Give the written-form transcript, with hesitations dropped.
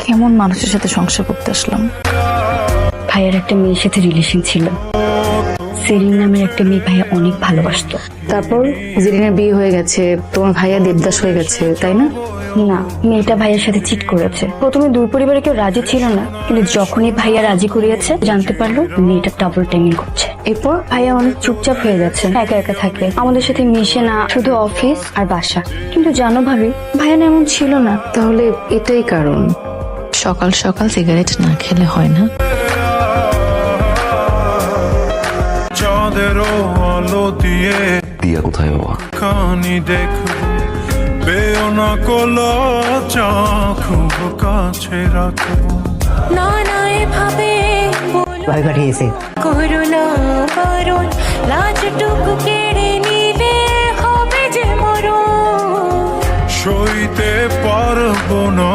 কেমন মানুষের সাথে সংসার করতে আসলাম। ভাইয়ার একটা মেয়ের সাথে রিলেশন ছিল। সেলিন নামের একটা মেয়ে ভাইয়া অনেক ভালোবাসতো। তারপর জেরিনের বিয়ে হয়ে গেছে, তোমার ভাইয়া দেবদাস হয়ে গেছে, তাই না? না, মেয়েটা ভাইয়ার সাথে চিট করেছে। প্রথমে দুই পরিবারে কেউ রাজি ছিল না, কিন্তু যখনই ভাইয়া রাজি করিয়েছে জানতে পারলো মেয়েটা ডাবল টাইমিং করছে। এরপর ভাইয়া অনেক চুপচাপ হয়ে গেছে, একা একা থাকে, আমাদের সাথে মিশে না, শুধু অফিস আর বাসা। কিন্তু জানো ভাবি, ভাইয়া না এমন ছিল না। তাহলে এটাই কারণ সকাল সকাল সিগারেট না খেলে হয় না। চাঁদের আলো দিয়ে দিয়া কোথায় বাবা? খানি দেখবো পেও না কোলা চা খুব কাছে রাখবো। না না এভাবে ভাই পাঠিয়েছে করুণা করুণ লাজটুকু কেড়ে নিলে হবে যে মরণ। সইতে পারবো না।